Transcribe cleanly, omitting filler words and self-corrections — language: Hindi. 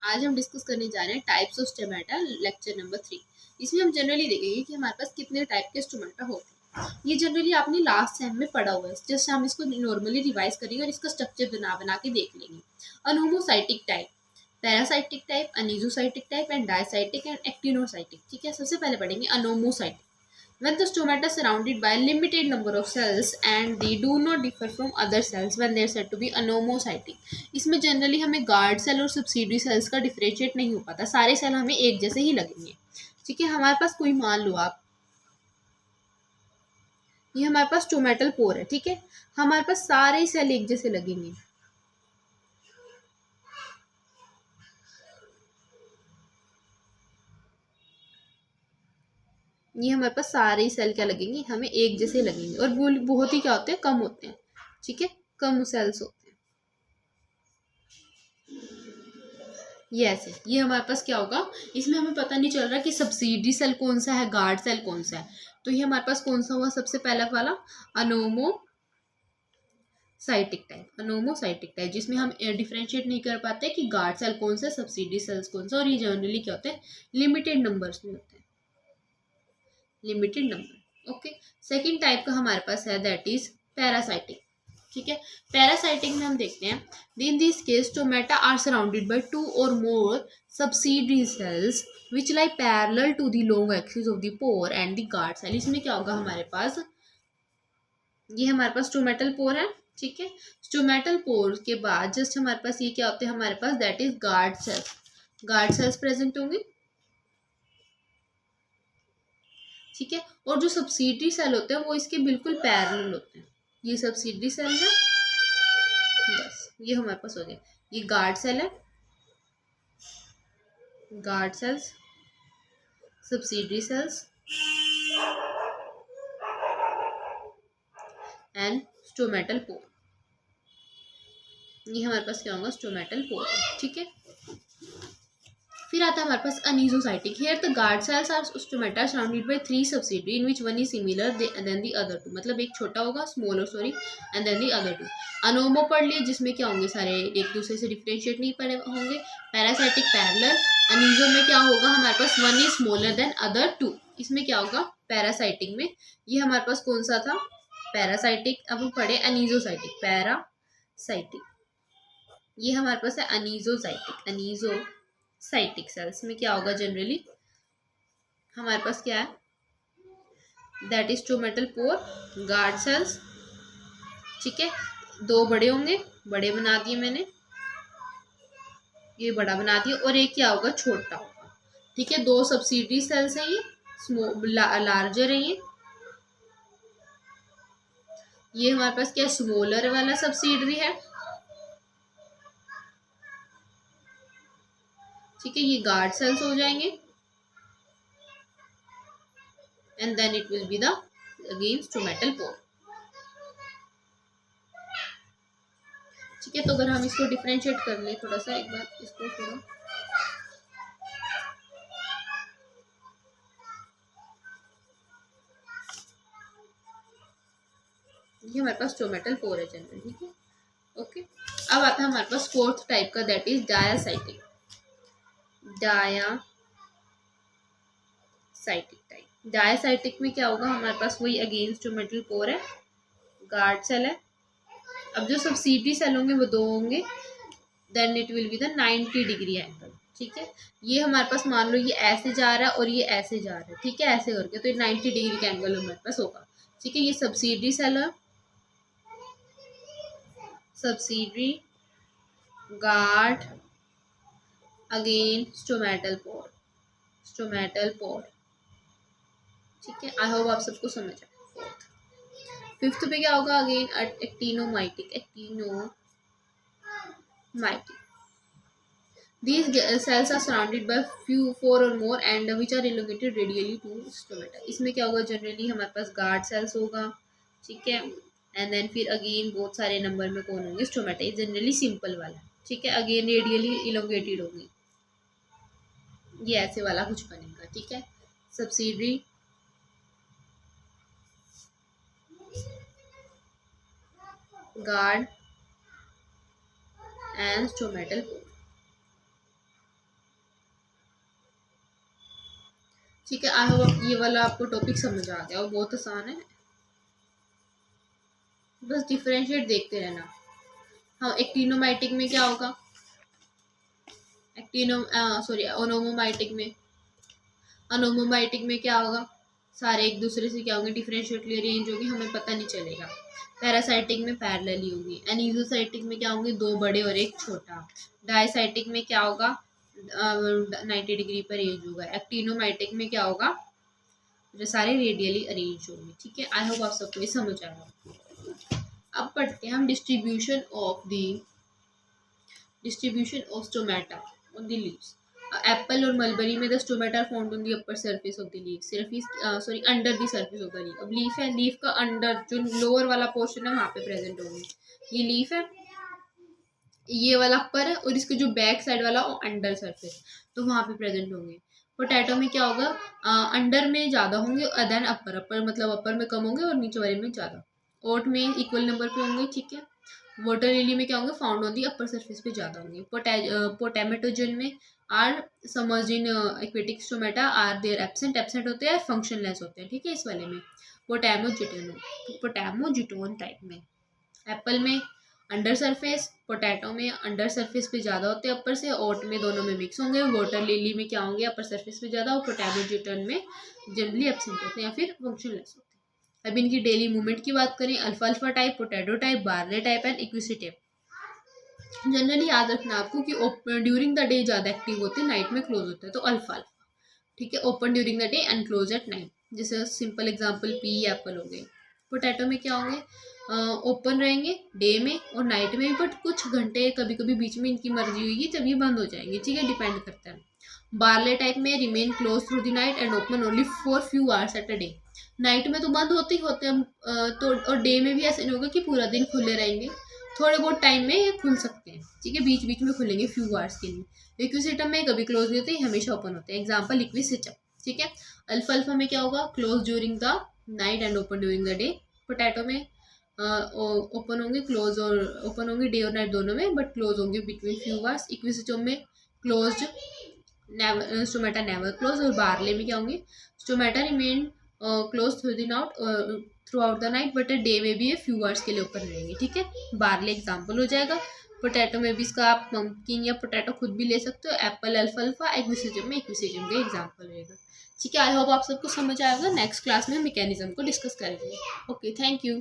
आज हम डिस्कस करने जा रहे हैं types of stomata, lecture number 3। इसमें हम जनरली देखेंगे कि हमारे पास कितने टाइप के स्टोमेटा होते हैं। ये जनरली आपने लास्ट सेम में पढ़ा हुआ है, जैसे हम इसको नॉर्मली रिवाइज करेंगे और इसका स्ट्रक्चर बना बना के देख लेंगे। Anomocytic type, paracytic type, anisocytic type and diacytic and actinocytic. ठीक है, सबसे पहले पढ़ेंगे anomocytic. When the stomata is surrounded by a limited number of cells and they do not differ from other cells when they are said to be anomocytic। इसमें जनरली हमें गार्ड सेल और सब्सिडरी सेल्स का डिफरेंशिएट नहीं हो पाता, सारे सेल हमें एक जैसे ही लगेंगे। ठीक है, हमारे पास कोई मान लो आप, ये हमारे पास स्टोमेटल पोर है। ठीक है, हमारे पास सारे सेल एक जैसे लगेंगे। ये हमारे पास सारे सेल क्या लगेंगे, हमें एक जैसे लगेंगे और वो बहुत ही क्या होते हैं, कम होते हैं। ठीक है, कम सेल्स होते हैं। ये ऐसे, ये हमारे पास क्या होगा, इसमें हमें पता नहीं चल रहा कि सब्सिडी सेल कौन सा है, गार्ड सेल कौन सा है। तो ये हमारे पास कौन सा हुआ, सबसे पहला वाला अनोमोसाइटिक टाइप। अनोमोसाइटिक टाइप जिसमें हम डिफरेंशिएट नहीं कर पाते कि गार्ड सेल कौन सा, सब्सिडी सेल्स कौन सा। और ये जनरली क्या होते हैं, लिमिटेड नंबर्स में होते हैं, limited number. Okay, second type का हमारे पास है, दैट इज पैरासाइटिक। ठीक है, पैरासाइटिक में हम देखते हैं, in this case stomata are surrounded by two or more subsidiary cells which lie parallel to the long axis of the pore and the guard cell. इसमें क्या होगा हमारे पास, ये हमारे पास स्टोमेटल पोर है। ठीक है, स्टोमेटल पोर के बाद जस्ट हमारे पास ये क्या होते हैं हमारे पास, that is guard cells. Guard cells present होंगे। ठीक है, और जो सब्सिडरी सेल होते हैं वो इसके बिल्कुल पैरेलल होते हैं। ये सब्सिडरी सेल है, बस ये हमारे पास हो गया। ये गार्ड सेल है, guard cells, subsidiary cells and stomatal pore. ये हमारे पास क्या होगा, स्टोमेटल पोर। ठीक है, फिर आता है हमारे पास anisocytic. Here the guard cells are stomata surrounded by 3 subsidiary in which one is similar than the other 2। मतलब एक छोटा होगा, smaller sorry, and then the other 2। अनोमो पढ़ लिए, जिसमें क्या होंगे, सारे एक दूसरे से डिफरेंशिएट नहीं पड़े होंगे। Parasitic parallel. अनिजो में क्या होगा हमारे पास, one is smaller than other 2। इसमें क्या होगा, पैरासाइटिक में ये हमारे पास कौन सा था, पैरासाइटिक। अब हम पढ़े अनिजोसाइटिक, पैरासाइटिक। ये हमारे पास है अनिजोसाइटिक। अनिजोसाइटिक सेल्स में क्या होगा, जनरली हमारे पास क्या है, that is stomatal pore, guard cells. ठीक है, दो बड़े होंगे, बड़े बना दिए मैंने, ये बड़ा बना दिया, और एक क्या होगा, छोटा होगा। ठीक है, दो सब्सिडरी सेल्स है, ये लार्जर है। ये हमारे पास क्या, स्मॉलर वाला सब्सिडरी है। ठीक है, ये गार्ड सेल्स हो जाएंगे and then it will be the again stomatal pore. ठीक है, तो अगर हम इसको डिफरेंशिएट कर ले थोड़ा सा, एक बार इसको थोड़ा, ये हमारे पास स्टोमेटल पोर है जनरल। ठीक है, ओके। अब आता है हमारे पास फोर्थ टाइप का, दैट इज डायासाइटिक। डायासाइटिक टाइप, डायासाइटिक में क्या होगा हमारे पास, वही अगेन स्टोमेटल पोर है, गार्ड सेल है। अब जो सब्सिडरी सेल होंगे वो दो होंगे, then it will be the 90 degree angle. ठीक है, ये हमारे पास मान लो ये ऐसे जा रहा है और ये ऐसे जा रहा है। ठीक है, ऐसे करके तो ये 90 डिग्री का एंगल हमारे पास होगा। ठीक है, ये सब्सिडरी सेल है, सब्सिडरी, गार्ड, अगेन स्टोमेटल पोर, स्टोमेटल पोर। ठीक है, आई होप आप सबको समझ आए। फिफ्थ पे क्या होगा, again एक्टिनोमाइटिक, एक्टिनोमाइटिक। These cells are surrounded by four or more and which are elongated radially to stomata। इसमें क्या होगा, जनरली हमारे पास गार्ड सेल्स होगा। ठीक है, एंड देन फिर अगेन बहुत सारे नंबर में कौन होंगे, स्टोमेटा। जनरली सिंपल वाला। ठीक है, अगेन रेडियली इलोंगेटेड होंगे, ये ऐसे वाला कुछ बनेगा। ठीक है, subsidiary, guard and stomatal pore. ठीक है, आई होप ये वाला आपको टॉपिक समझ आ गया और बहुत आसान है, बस डिफरेंशिएट देखते रहना। हाँ, एक्टिनोमाइटिक में क्या होगा, ओनोमोमाइटिक में, अनोमोमाइटिक में क्या होगा, सारे एक दूसरे से क्या होंगे, डिफरेंशिएटली अरेंज होंगे, हमें पता नहीं चलेगा। पैरासाइटिक में पैरेलली होंगी। एनिजोसाइटिक में क्या होंगे, दो बड़े और एक छोटा। डायसाइटिक में क्या होगा, 90 डिग्री पर अरेंज होगा। एक्टिनोमाइटिक में क्या होगा, जो सारे रेडियली अरेंज होंगे। ठीक है, आई होप आप सबको ये समझ आएगा। अब पढ़ते हैं हम distribution of stomata on the leaves. Apple और मलबरी में the stomata found on the upper surface of the leaf, under the surface of the leaf. अब लीफ है, लीफ का अंडर जो लोअर वाला पोर्शन है वहाँ पे प्रेजेंट होंगे। ये लीफ है, ये वाला अपर है, और इसके जो बैक साइड वाला वो अंडर सरफेस, तो वहाँ पे प्रेजेंट होंगे। पोटैटो में क्या होगा, अंडर में ज़्यादा होंगे, देन अपर मतलब अपर में कम होंगे और नीचे वाले में ज़्यादा। ओट में इक्वल नंबर पे होंगे। ठीक है, वाटर लिली में क्या होंगे, found on the upper surface पे ज़्यादा होंगे। पोटैमेटोजन में are submerged in aquatic stomata are there absent होते हैं, फंक्शनलेस होते हैं। ठीक है, इस वाले में पोटैमोजिटोन टाइप में। एप्पल में अंडर सरफेस, पोटैटो में अंडर सरफेस पे ज़्यादा होते हैं अपर से, ओट में दोनों में मिक्स होंगे। वाटर लिली में क्या होंगे, अपर सरफेस पे ज़्यादा, और पोटैमोजिटोन में जनरली एब्सेंट होते हैं या फिर फंक्शनलेस होते हैं। अब इनकी डेली मूवमेंट की बात करें, alpha type, potato type, barley type and equisetum type. Generally याद रखना आपको कि ड्यूरिंग द डे ज़्यादा एक्टिव होते हैं, नाइट में क्लोज होता है, तो अल्फा। ठीक है, open during the day and close at night. जैसे सिंपल एग्जांपल पी एप्पल हो गए। पोटैटो में क्या होंगे, ओपन रहेंगे डे में और नाइट में, बट कुछ घंटे कभी कभी बीच में इनकी मर्जी होगी तब ये बंद हो जाएंगे। ठीक है, डिपेंड करता है। बार्ले टाइप में remain close through the night and open only for few hours at a day. Night में तो बंद होते ही होते हैं, तो और डे में भी ऐसे नहीं होगा कि पूरा दिन खुले रहेंगे, थोड़े बहुत टाइम में ये खुल सकते हैं। ठीक है, बीच बीच में खुलेंगे फ्यू आवर्स के लिए। लिक्विसिटम में कभी क्लोज नहीं होते, हमेशा ओपन होते हैं। एग्जाम्पल लिक्विसिटम। ठीक है, अल्फा में क्या होगा, close during the night and open during the day. Potato में ओपन होंगे क्लोज और ओपन होंगे डे और नाइट दोनों में, बट क्लोज होंगे बिटवीन फ्यू आवर्स। इक्विसिटम में क्लोज्ड, स्टोमेटा नेवर क्लोज। और बार्ले में क्या होंगे, stomata remain close through out the night, but day में भी ये फ्यू आवर्स के लिए ओपन रहेंगे। ठीक है, बार्ले एग्जाम्पल हो जाएगा। पोटैटो में भी इसका आप पंपकिन या पोटैटो खुद भी ले सकते हो। एप्पल अल्फा, इक्विसिटम में इक्विसिटम का एग्जाम्पल रहेगा। ठीक है, आई होप आप सबको समझ आएगा। नेक्स्ट क्लास में मैकेनिज्म को डिस्कस करेंगे। Okay, thank you.